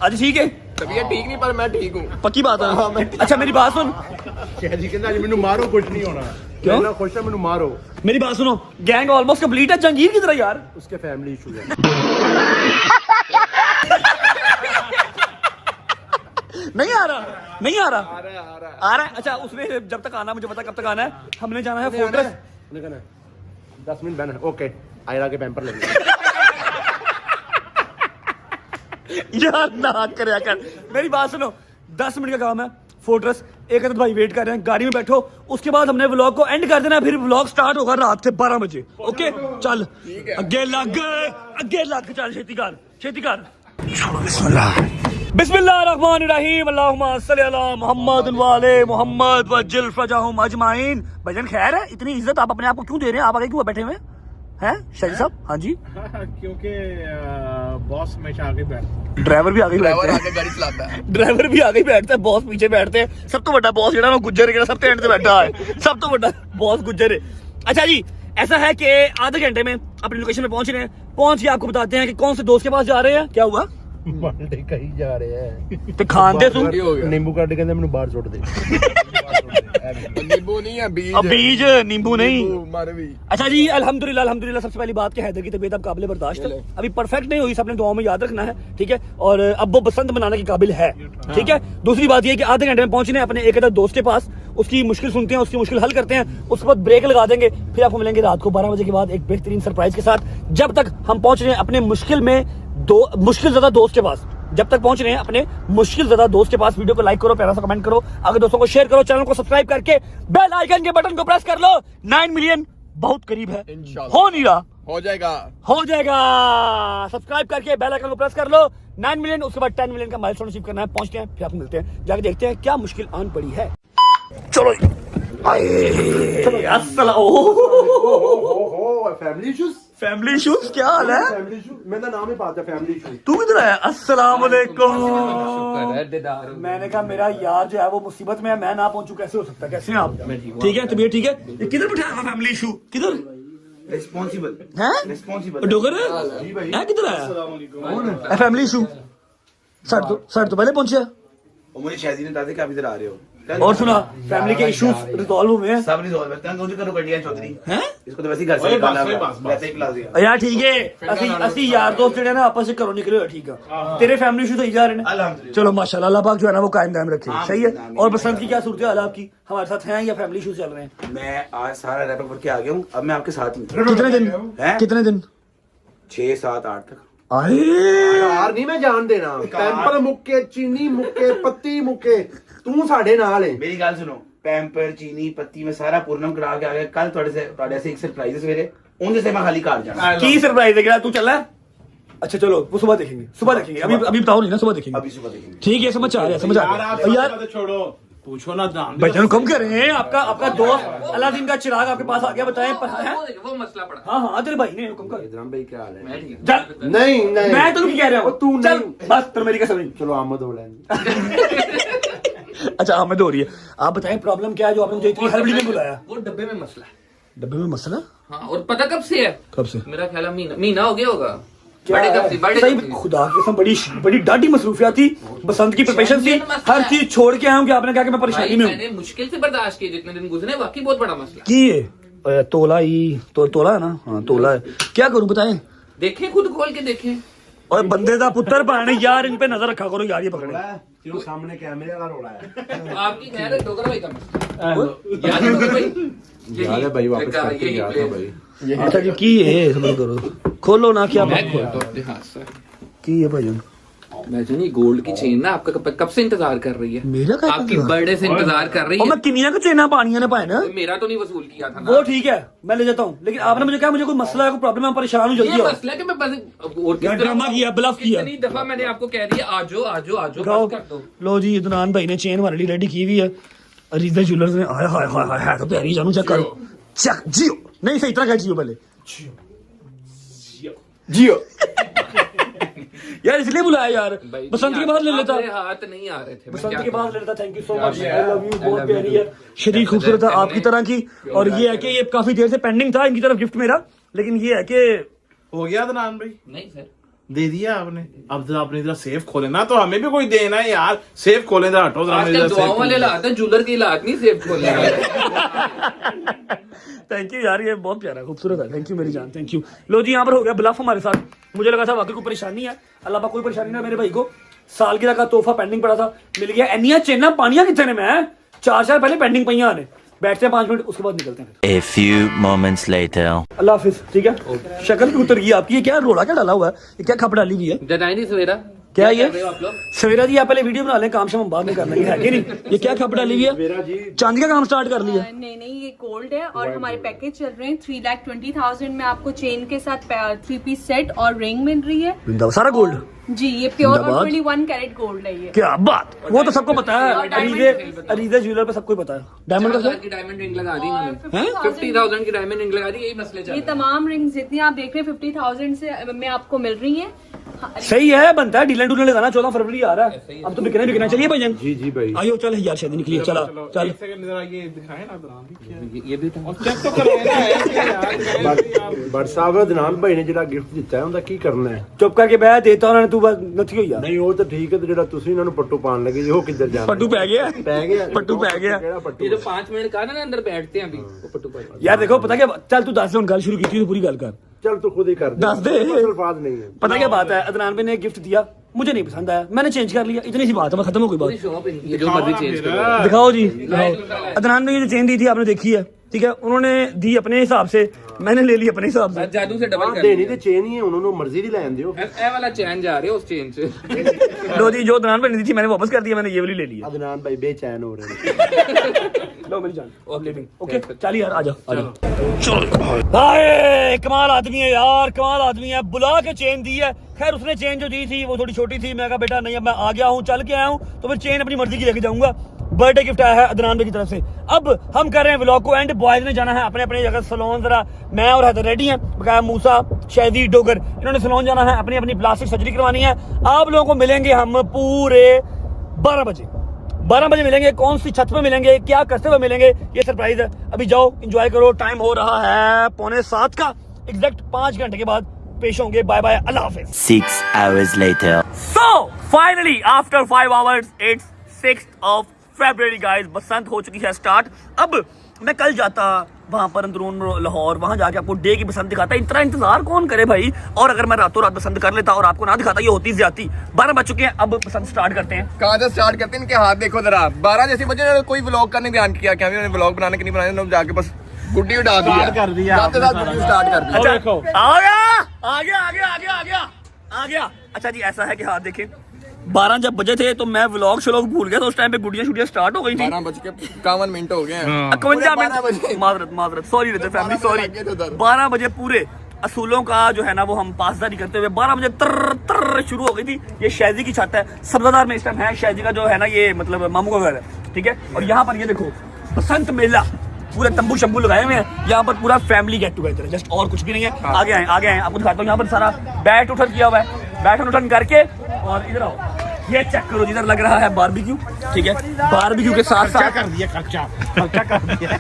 आज ठीक है? तबीयत ठीक नहीं पर मैं ठीक हूँ। पक्की बात है? अच्छा मेरी बात सुन, ਜੀ ਕਹਿੰਦਾ ਜੀ ਮੈਨੂੰ ਮਾਰੋ ਕੁਝ ਨਹੀਂ ਹੋਣਾ ਕਿਉਂ? ਮੈਂ ਖੁਸ਼ ਹਾਂ ਮੈਨੂੰ ਮਾਰੋ मेरी बात सुनो, गैंग ऑलमोस्ट कंप्लीट है, जंगीर की तरह यार। ਉਸਕੇ ਫੈमिली इशू है नहीं आ रहा, नहीं आ रहा, आ रहा है। अच्छा उसमें जब तक आना, मुझे पता कब तक आना है, हमने जाना है फोर्ट्रेस। ਉਹਨੇ कहना 10 मिनट बहना ओके आयरा के पैम्पर लगे यार ना करया कर, मेरी बात सुनो, 10 मिनट का काम है, फोर्ट्रेस। एक भाई वेट कर रहे हैं, गाड़ी में बैठो, उसके बाद हमने व्लॉग को एंड कर देना, फिर व्लॉग स्टार्ट होगा रात से 12 बजे। ओके चल अगे लग, अगे लग, चल छेती कर, छेती कर। बिस्मिल्लाहिर्रहमानिर्रहीम, अल्लाहुम्मा सल्ली अला मुहम्मद व आले मुहम्मद वज्जिल फरजहुम अजमाइन। भाईजान खैर है, इतनी इज्जत आप अपने आप को क्यों दे रहे हैं? आप आगे क्यों बैठे हुए हैं शाहिद साहब? हाँ जी, क्योंकि बॉस हमेशा आगे बैठता ड्राइवर भी आगे ड्राइवर बैठते आगे गाड़ी चलाता है। हैं, ड्राइवर भी आगे बैठता है, बॉस पीछे बैठते हैं। सब तो बड़ा बॉस जेड़ा ना गुज्जर है, सब तो एंड से बैठा है, सब तो बड़ा बॉस गुज्जर है। अच्छा जी, ऐसा है कि आधे घंटे में अपनी लोकेशन में पहुंच रहे हैं, पहुंच के आपको बताते हैं कि कौन से दोस्त के पास जा रहे हैं। क्या हुआ? ਬਾਂਡੇ ਕਹੀ ਜਾ ਰਹੇ ਹੈ तो खान दे तू, ਨਿੰਬੂ ਕੱਢ ਕੇ ਕਹਿੰਦੇ ਮੈਨੂੰ ਬਾਹਰ ਸੁੱਟ ਦੇ नींबू नहीं है, बीज अब बीज नींबू नहीं। मारे भी। अच्छा जी, अल्हम्दुलिल्लाह अल्हम्दुलिल्लाह। सबसे पहली बात कि हैदर की तबीयत अब काबिल बर्दाश्त है, अभी परफेक्ट नहीं हुई, सबने दुआओं में याद रखना है, ठीक है? और अब वो बसंत मनाने के काबिल है, ठीक है? दूसरी बात ये है कि आधे घंटे में पहुंचने अपने एक अदर दोस्त के पास, उसकी मुश्किल सुनते हैं, उसकी मुश्किल हल करते हैं, उसके बाद ब्रेक लगा देंगे, फिर आपको मिलेंगे रात को 12 बजे के बाद एक बेहतरीन सरप्राइज के साथ। जब तक हम पहुंच रहे हैं अपने मुश्किल ज्यादा दोस्त के पास, जब तक पहुंच रहे हैं अपने मुश्किल ज्यादा दोस्त के पास, वीडियो को लाइक करो, प्यारा सा कमेंट करो, आगे दोस्तों को शेयर करो, चैनल को सब्सक्राइब करके बेल आइकन के बटन को प्रेस कर लो। 9 मिलियन बहुत करीब है, इंशाल्लाह। हो नहीं रहा, हो जाएगा। हो जाएगा। सब्सक्राइब करके बेल आइकन को प्रेस कर लो। 9 मिलियन, उसके बाद 10 मिलियन का माइलस्टोन अचीव करना है, पहुंचते हैं, फिर आपको मिलते हैं, जाके देखते हैं क्या मुश्किल आन पड़ी है। चलो अस्सलाम, फैमिली इश्यूज फैमिली इश्यूज, क्या हाल है? फैमिली इशू मैं तो नाम ही पाता फैमिली इशू तू किधर आया? अस्सलाम वालेकुम। मैंने कहा मेरा यार जो है वो मुसीबत में है, मैं ना पहुंचूं, कैसे हो सकता है? कैसे हैं आप? ठीक है, तबीयत ठीक है? ये किधर बिठाया हुआ फैमिली इशू? किधर रिस्पॉन्सिबल है? रिस्पॉन्सिबल डोगर है किधर आया फैमिली इशू? सर तो पहले पहुंचे और मुझे शायद ने बताया कि आप इधर आ रहे हो और सुना फैमिली के इश्यूज रिजॉल्व हुए हैं, सब रिजॉल्व है। तंग करो कटिया चौधरी हैं? इसको तो वैसे ही घर से निकालना है, वैसे ही खिला दिया। यार ठीक है, असली यार दोस्त जेडे ना आपस में घरों निकले हुए, ठीक है? तेरे फैमिली इशू सही जा रहे हैं? अल्हम्दुलिल्लाह। चलो माशाल्लाह, अल्लाह पाक जो है ना वो कायम दायम रखे, सही है। और बसंत की क्या सूरत हाल आपकी? हमारे साथ हैं या फैमिली इशू चल रहे हैं? मैं आज सारा रैप अप करके आ गया हूँ, अब मैं आपके साथ हूँ। कितने दिन? हैं? कितने दिन? 6 7 8 तक। आए यार नहीं मैं जान देना पैम्पर मुक्के चीनी मुक्के पत्ती मुक्के तू साडे नाल है मेरी गल सुनो, पैम्पर चीनी पत्ती में सारा पूर्णम करा के आ गया। कल थोड़े से एक सरप्राइज है सवेरे, उनसे से मैं खाली कार जाना। की सरप्राइज है क्या? तू चल रहा है? अच्छा चलो वो सुबह देखेंगे, सुबह देखेंगे, अभी बताओ नहीं ना, सुबह देखेंगे। अभी सुबह देखेंगे। ठीक है, समझ आ रहा है, समझ आ रहा है यार। छोड़ो पूछो ना दाम भाईजान कम कर रहे हैं, आपका दोस्त अलादीन का चिराग आपके पास आ गया, बताएं वो मसला पड़ा। हाँ तेरे भाई ने हुक्म कर। इधराम भाई क्या हाल है चल, नहीं नहीं मैं तो नहीं कह रहा हूँ, तू चल नहीं बस तेरे मेरी कसम नहीं। चलो आमद हो लेंगे अच्छा आमद हो रही है, आप बताएं प्रॉब्लम क्या है जो आपने मुझे इतनी हड़बड़ी में बुलाया? वो डब्बे में मसला है। डब्बे में मसला? हाँ, और पता कब से है? कब से? मेरा ख्याल है महीना हो गया होगा। क्या बड़े है? कब से? बड़े सही कब से? खुदा की कसम बड़ी डांटी मसरूफियात थी, बसंत की प्रिपरेशन थी, हर चीज छोड़ के आया हूँ कि आपने कहा कि मैं परेशानी भाई, में हूँ। मैंने मुश्किल से बर्दाश्त किए, जितने दिन गुजरे वाकई बहुत बड़ा मसला। की है तोला ही तोला है ना? हाँ तोला है, क्या करूँ बताएं? देखें, खुद खोल के देखें। और बंदे का पुत्र पाने यार, इन पे नजर रखा करो यार, ये पकड़े। क्यों सामने कैमरे का रोड़ा है आपकी खैर है, डोगर भाई का मसला। याद है डोगर भाई? याद है भाई, वापस लगा, करके यही गया था प्लेस। भाई। अच्छा जी की है, समझ करो, खोलो ना क्या मैं खोलता हूँ अपने हाथ से। की है भाईजान? भाईजान ये गोल्ड की चेन ना आपका कब से इंतजार कर रही है? मेरा क्या आपकी इंतजार? बर्थडे से इंतजार कर रही और है। मैं किनिया को चेना पानिया ने पाए ना, मेरा तो नहीं वसूल किया था ना। वो ठीक है मैं ले जाता हूँ, लेकिन आपने मुझे कहा मुझे कोई मसला है, कोई प्रॉब्लम है, मैं परेशान हूँ, जल्दी ये आओ। मसला है कि मैं बस और यार ड्रामा किया, ब्लफ किया। कितनी दफा मैंने आपको कह दिया आजो आजो आजो, उठाओ। बस कर दो। लो जी इदनान भाई ने चेन हमारे लिए रेडी की हुई है, अरीजा ज्वेलर्स ने। हाय हाय हाय हाय हाय, तो प्यारी जानू, चेक करो, चेक जियो नहीं सही तरह का जियो पहले। जियो यार इसलिए बुलाया यार, बसंत के बाद ले लेता, मेरे हाथ नहीं आ रहे थे, मैं बसंत क्या के बाद करूं? ले लेता। Thank you so much, I love you, बहुत प्यारी है, शरीर खूबसूरत है आपकी तरह की। और ये है कि ये काफी देर से पेंडिंग था इनकी तरफ गिफ्ट मेरा, लेकिन ये है कि हो गया अदनान भाई, नहीं सर, दे दिया आपने। अब तो आपने इधर सेफ खोले ना, तो हमें भी कोई देना है यार। सेफ खोले तो हटो जरा, आजकल दुआओं वाले लाते हैं, जूलर की लात नहीं सेफ खोलने वाले। थैंक यू यार, ये बहुत प्यारा खूबसूरत है, थैंक यू मेरी जान, थैंक यू। लो जी, यहाँ पर हो गया ब्लफ हमारे साथ। मुझे लगा था वाकई कोई परेशानी है, अल्लाह पाक कोई परेशानी ना, मेरे भाई को सालगिरह का तोहफा पेंडिंग पड़ा था, मिल गया। एनिया चेना पानिया कितने में है, 4 पहले पेंडिंग पहिया आने, बैठते हैं 5 मिनट, उसके बाद निकलते हैं। A few moments later. अल्लाह हाफिज, ठीक है। शक्ल भी उतर गई आपकी, ये क्या रोला क्या डाला हुआ है, ये क्या खप डाली हुई है, जनाई नहीं सवेरा, क्या ये कर रहे हो आप लोग? सवेरा जी आप पहले वीडियो बना लें, काम शाम हम बाद में कर लेंगे, है कि नहीं। ये क्या खप डाली हुई है, चांदी का काम स्टार्ट कर लिया। नहीं ये गोल्ड है और हमारे पैकेज चल रहे हैं 3,20,000 में। आपको चेन के साथ 3 पीस सेट और रिंग मिल रही है। सारा गोल्ड जी, ये प्योर जिंदाबाद। 21 कैरेट गोल्ड है ये। क्या बात, वो तो सबको पता है, और diamond अरीजे ज्वेलर पे सबको ही पता है। डायमंड का 50,000 की डायमंड रिंग लगा दी इन्होंने, 50,000 की डायमंड रिंग लगा दी, यही मसले चल ये रहे हैं। तमाम रिंग्स जितनी आप देख रहे हैं 50,000 से में आपको मिल रही हैं। सही है, बनता है डीलर डूलर लगाना, 14 फरवरी आ रहा है, अब तो बिकना चाहिए भाई। जी जी भाई, आइयो चल यार, शादी निकली, चला चल। एक सेकंड जरा ये दिखाएं ना अदनान, ये भी था। और चेक तो करना है। बट साहब अदनान भाई ने ਜਿਹੜਾ ਗਿਫਟ ਦਿੱਤਾ ਹੈ ਉਹਦਾ ਕੀ ਕਰਨਾ ਹੈ? चुप करके बैठ, देता उन्होंने, तू बस नथी होई यार। ਨਹੀਂ ਉਹ ਤਾਂ ਠੀਕ ਹੈ, ਤੇ ਜਿਹੜਾ ਤੁਸੀਂ ਇਹਨਾਂ ਨੂੰ ਪੱਟੂ ਪਾਣ ਲੱਗੇ ਜੀ ਉਹ ਕਿੱਧਰ ਜਾਣਾ? पट्टू पै गया, ਪੈ ਗਿਆ, पट्टू पै गया। ਕਿਹੜਾ ਪੱਟੂ? ये जो 5 मिनट का ना अंदर बैठते हैं अभी, वो पट्टू पर यार देखो, पता क्या, चल तू 10 से गल शुरू की थी, पूरी गल कर। चल तू खुद ही कर दस दे। अल्फाज नहीं है। पता क्या बात है, अदनान भाई ने गिफ्ट दिया, मुझे नहीं पसंद आया, मैंने चेंज कर लिया, इतनी सी बात है, मैं खत्म हो गई बात। शॉप इनकी जो मर्जी चेंज करो। दिखाओ जी, दिखाओ। अदनान ने ये जो चेन दी थी आपने देखी है, ठीक है, उन्होंने दी अपने हिसाब से, मैंने ले ली अपने हिसाब से। जादू से डबल हाँ, कर देनी तो चेन ही है, उन्होंने मर्जी दी लैन दियो। ए वाला चैन जा रहे हो उस चेन से। लो जी, जो अदनान भाई ने दी थी मैंने वापस कर दिया, मैंने ये वाली ले ली है। अदनान भाई बेचैन हो रहे हैं। लो मेरी जान, ओके चल यार, आजा चलो। हाय कमाल आदमी है यार, कमाल आदमी है, बुला के चेन दी है। खैर उसने चेन जो दी थी वो थोड़ी छोटी थी, मैं कहा बेटा नहीं, अब मैं आ गया हूँ, चल के आया हूँ, तो फिर चेन अपनी मर्जी की लेके जाऊंगा। बर्थडे गिफ्ट आया है अदनान भाई की तरफ से। अब हम कर रहे हैं व्लॉग को एंड, बॉयज ने जाना है अपने अपने जगह सलोन, जरा मैं और हैदर रेडी हैं, बकाया मूसा शहदी डोगर, इन्होंने सलोन जाना है, अपनी अपनी प्लास्टिक सर्जरी करवानी है। आप लोगों को मिलेंगे हम पूरे 12 बजे, 12 बजे मिलेंगे। कौन सी छत पे मिलेंगे, क्या करते हुए मिलेंगे, ये सरप्राइज है। अभी जाओ एंजॉय करो, टाइम हो रहा है 6:45 का, एग्जैक्ट 5 घंटे के बाद पेश होंगे। Bye bye, Allah Hafiz. 6 hours later. So finally after 5 hours it's 6th of February guys, बसंत हो चुकी है स्टार्ट। अब मैं कल जाता वहां पर अंदरून लाहौर, वहां जाके आपको डे की बसंत दिखाता, इतना इंतजार कौन करे भाई। और अगर मैं रातों रात बसंत कर लेता और आपको ना दिखाता, ये होती ज्यादती। 12 बज चुके हैं, अब बसंत स्टार्ट करते हैं। कहाँ से स्टार्ट करते हैं, इनके हाथ देखो जरा। 12 जैसे बजे उन्होंने कोई व्लॉग करने का ध्यान किया क्या, व्लॉग बनाने के नहीं बनाने, उन्होंने जाके बस गुड्डी उड़ा दिया, स्टार्ट कर दिया, साथ गुड्डी स्टार्ट कर दिया। अच्छा आ गया आ गया आ गया आ गया आ गया आ गया। अच्छा जी ऐसा है कि हाथ देखें, 12 जब बजे थे तो मैं व्लॉग श्लॉग भूल गया, तो उस टाइम पे गुड्डियां शुडियां स्टार्ट हो गई थी। 12:51 मिनट हो गए हैं, 51 मिनट, माजरत सॉरी रहते फैमिली सॉरी। 12 बजे पूरे असूलों का जो है ना वो हम पासदारी करते हुए 12 बजे तर शुरू हो गई थी। ये शायजी की छत है, सब्जादार में इस टाइम है, शायजी का जो है ना ये मतलब मामू का घर है, ठीक है। और यहाँ पर ये देखो बसंत मेला, पूरे तंबू शंबू लगाए हुए हैं, यहाँ पर पूरा फैमिली गेट टुगेदर है, जस्ट और कुछ भी नहीं है। आगे आए आपको दिखाता हूँ, यहाँ पर सारा बैठ उठन किया हुआ है, बैठन उठन करके, और इधर आओ, ये चेक करो, जिधर लग रहा है बारबेक्यू, ठीक है। बारबेक्यू के साथ साथ कर दिया खर्चा कर दिया,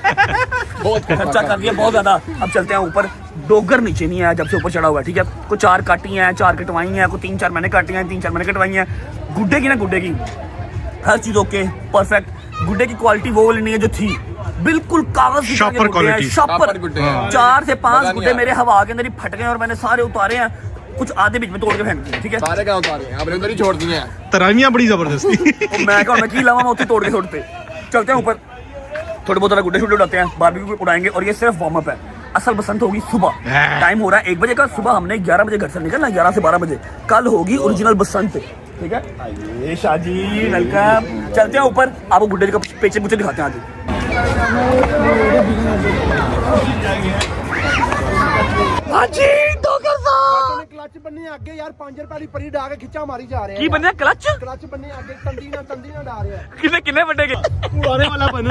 बहुत खर्चा कर दिया, बहुत ज्यादा। अब चलते हैं ऊपर, डोगर नीचे नहीं है जब से ऊपर चढ़ा हुआ है, ठीक है। कुछ 4 काटी हैं, 4 कटवाई हैं, कुछ 3-4 मैंने काटी हैं, 3-4 मैंने कटवाई हैं। गुड्डे की ना, गुड्डे की हर चीज ओके परफेक्ट। गुड्डे की क्वालिटी वो वाली नहीं है जो थी, बिल्कुल कागज की शॉपर क्वालिटी, शॉपर गुड्डे हैं। 4 से 5 गुड्डे मेरे हवा के अंदर ही फट गए और मैंने सारे उतारे हैं, कुछ आधे बीच में तोड़ के फेंक दिए, ठीक है। सारे कहाँ उतारे हैं, आपने उधर ही छोड़ दिए हैं। तराइयां बड़ी जबरदस्ती। मैं कहूँ की लावा, मैं उसे तोड़ के छोड़ते। चलते हैं ऊपर, थोड़े बहुत गुड्डे शुड्डे उड़ाते हैं, बारबेक्यू उड़ाएंगे, और ये सिर्फ वार्म अप है। असल बसंत होगी सुबह, टाइम हो रहा है 1 बजे का, सुबह हमने 11 बजे घर से निकलना, 11 से 12 बजे। कल होगी ओरिजिनल बसंत, ठीक है। आइए शादी वेलकम, चलते हैं ऊपर, आपको गुड्डे का पीछे मुझे दिखाते हैं आगे। हाँ जी डोगर साहब, क्लच बनने आगे यार 5 रुपए की परी डा के खिच्चा मारी जा रहे हैं। की बनने क्लच क्लच बनने आगे तंदी ना डा रहे हैं। कितने बने गए, पुराने वाला बन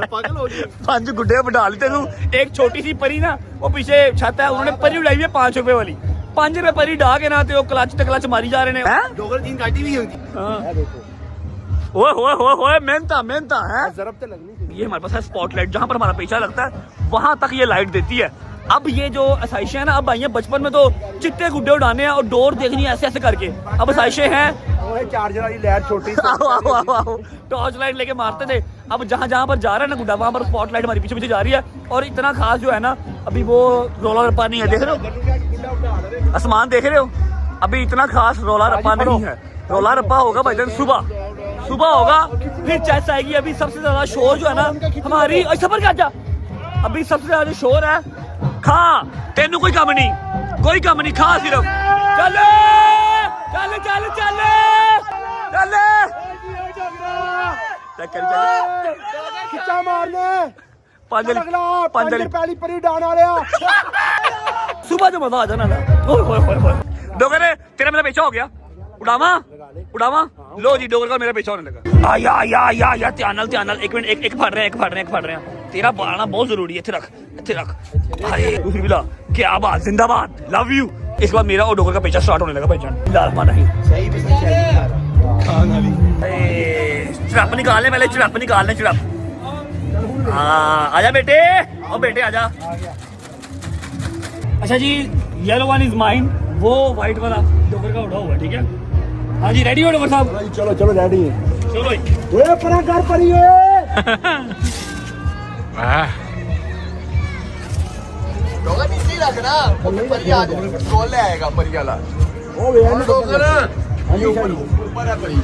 पागल हो गया। 5 गुड्डे बढ़ा लेते तू। एक छोटी सी परी ना, वो पीछे छत है, उन्होंने परी उड़ाई हुई है 5 रुपए वाली, 5 रुपए परी डा के ना ते क्लच ते क्लच मारी जा रहे ने हैं डोगर जीन काटी भी होती है देखो ओए मेहनता है जरब तो लगनी चाहिए। ये हमारे पास है स्पॉटलाइट, जहाँ पर हमारा पीछा लगता है वहां तक ये लाइट देती है। अब ये जो आसाइशें हैं ना, अब आई हैं, बचपन में तो चिट्टे गुड्डे उड़ाने हैं और डोर देखनी है ऐसे ऐसे करके। अब आसाइशें हैं वो चार्जर वाली लैट छोटी आओ टॉर्च लाइट लेके मारते थे। अब जहाँ जहाँ पर जा रहा है ना गुड्डा, वहाँ पर स्पॉटलाइट हमारी पीछे पीछे जा रही है। और इतना खास जो है ना, अभी वो रोला रप्पा नहीं है, देख रहे हो आसमान देख रहे हो, अभी इतना खास रोला रप्पा नहीं है। रोला रप्पा होगा भाईजान सुबह होगा, फिर चेस आएगी। अभी सबसे ज्यादा शोर जो है ना हमारी सफर क्या जा, अभी सबसे ज्यादा शोर है खा, तेनू कोई कम नहीं खा सिर्फ चल चल चल चल चल खिच्चा मारने पंज पहली परी डान आ रहा सुबह जो मजा आ जाना ना। डोगर तेरा मेरा पीछा हो गया, उड़ावा लो जी, डोगर का मेरा पीछा होने लगा। आया ध्यान नाल एक मिनट, एक फाड़ रहे हैं तेरा बनाना बहुत जरूरी है। इत्थे रख अरे दूसरी बिला, क्या बात, जिंदाबाद, लव यू। इसके बाद मेरा और डोगर का पीछा स्टार्ट होने लगा भाईजान। सही चिड़प निकालने पहले, चिड़प आजा बेटे, ओ बेटे आजा। अच्छा जी, येलो वन इज माइन, वो व्हाइट वाला डोगर का उड़ा हुआ, ठीक है। हाँ जी, रेडी हो डोगर साहब? चलो रेडी है। चलो भाई, ओए परा कर परी डोगर नीचे रखना, परी आ जाएगा, कॉल ले आएगा परी वाला। ओ वे डोगर ये ऊपर है परी,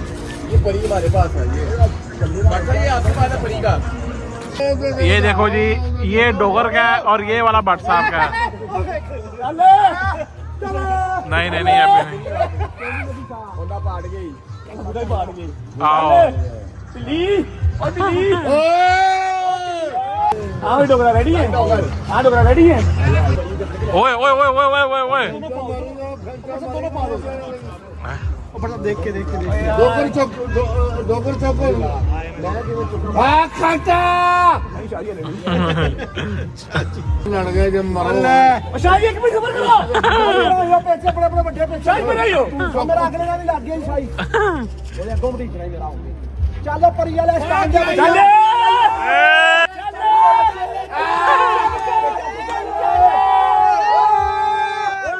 ये परी हमारे पास है, ये आपके पास है परी का। ये देखो जी, ये डोगर का है और ये वाला भट्ट साहब का है। नहीं अभी नहीं। आओ हाँ डोगरा रेडी है, हाँ डोगरा रेडी है। ओए देख के डोगर चौक खाता लड़ गए जब मरो। शाही एक मिनट खबर करो, पैसे बड़े बड़े बड़े शाही बनाइयो मेरा अगले का भी लग गया शाही। बोले गोमड़ी चढ़ाई मेरा चलो परी वाला स्टैंड चले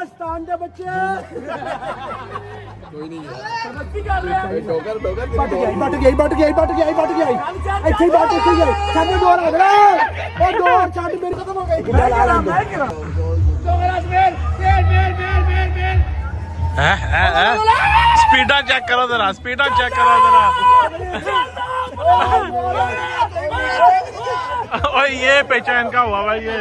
स्टैंड बच्चे कोई नहीं है। डोगर बट गया ਇੱਥੇ ਹੀ ਬੈਠ ਇੱਥੇ ਹੀ ਸਾਡੇ ਡੋਰ ਆ ਗਏ ਉਹ ਡੋਰ ਛੱਡ ਮੇਰੇ ਖਤਮ ਹੋ ਗਈ ਡੋਗਰ ਮੇਰ स्पीडा चेक करो जरा। और ये पहचान का हुआ भाई, ये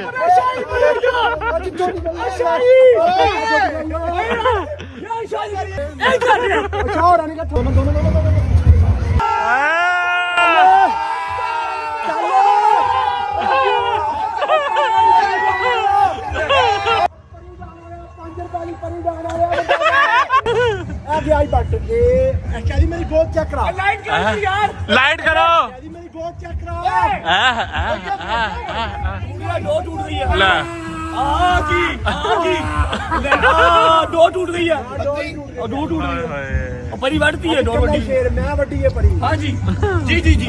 मेरी गोद चेक करा, लाइट करो। मेरी गोद चेक करा। डोर टूट गई है, ले डोर टूट गई है, और डोर टूट गई है और परी बढ़ती है, डोर बढ़ती है। शेर मैं बड़ी है परी। हाँ जी जी।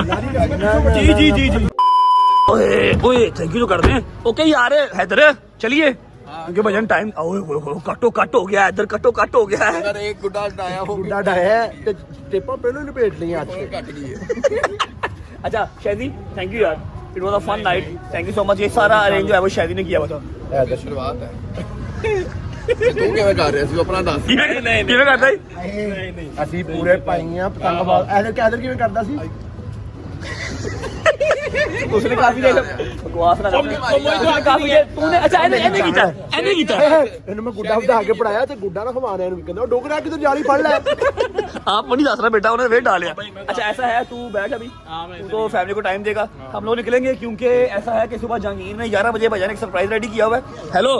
ओए थैंक यू तो कर दें। ओके यार हैदर चलिए, क्योंकि भजन टाइम कट हो गया, इधर कट हो गया है। अगर एक गुड्डा डाया हो, गुड्डा डाया ते टेपा पहले लपेट ली आज कट गई है। अच्छा शादी, थैंक यू यार, it was a fun night, thank you so much. ये सारा अरेंज जो है वो शादी ने किया हुआ था। शुरुआत है। तू किਵੇਂ ਕਰ ਰਿਹਾ ਸੀ ਆਪਣਾ ਦੱਸ? ਕਿਵੇਂ ਕਰਦਾ ਸੀ? ਅਸੀਂ ਪੂਰੇ ਪਾਈਆਂ ਪਤੰਗਬਾਜ਼ ਐਦਰ ਕਿਵੇਂ ਕਰਦਾ ਸੀ? उसने काफी देर बकवास ना कर, काफी देर तूने अच्छा एने कीता ਇਹਨੂੰ ਮੈਂ ਗੁੱਡਾ ਵਧਾ ਕੇ ਪੜਾਇਆ ਤੇ ਗੁੱਡਾ ਨਾ ਖਵਾਣਾ ਇਹਨੂੰ ਕਹਿੰਦਾ ਡੋਗਰਾ ਕਿਧਰ ਜਾਲੀ ਫੜ ਲੈ। आप नहीं दस रहा बेटा, उन्होंने वेट डाल लिया। अच्छा ऐसा है, तू बैठ अभी, तू तो फैमिली को टाइम देगा, हम लोग निकलेंगे क्योंकि ऐसा है कि सुबह जहांगीर ने 11 बजे भजन एक सरप्राइज रेडी किया हुआ है। हेलो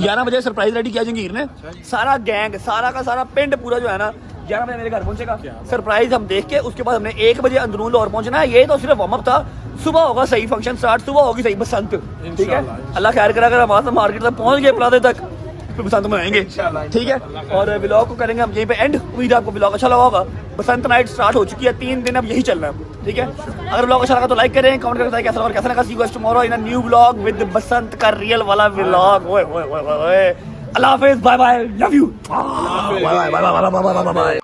11 बजे सरप्राइज रेडी किया जहांगीर ने, सारा गैंग सारा का सारा पिंड पूरा जो है ना 11 बजे मेरे घर पहुंचेगा। सरप्राइज हम देख के उसके बाद हमने 1 बजे अंदरून लाहौर पहुंचना है। ये तो सिर्फ वार्म अप था, सुबह होगा सही फंक्शन स्टार्ट, सुबह होगी सही बसंत, ठीक है। अल्लाह खैर करा, अगर हम मार्केट तक पहुंच गए प्लाजे तक फिर बसंत मनाएंगे, ठीक है। और व्लॉग को करेंगे हम यहीं पे एंड। उम्मीद है आपको व्लॉग अच्छा लगा होगा। बसंत नाइट स्टार्ट हो चुकी है, 3 दिन अब यही चलना है, ठीक है। अगर व्लॉग अच्छा लगा तो लाइक करें, कमेंट करके बताएं कैसा लगा और कैसा लगा। See you guys tomorrow in a new vlog with Basant का रियल वाला व्लॉग। ओए ओए ओए ओए, अल्लाह हाफिज़, bye bye, love you, bye bye bye bye bye bye.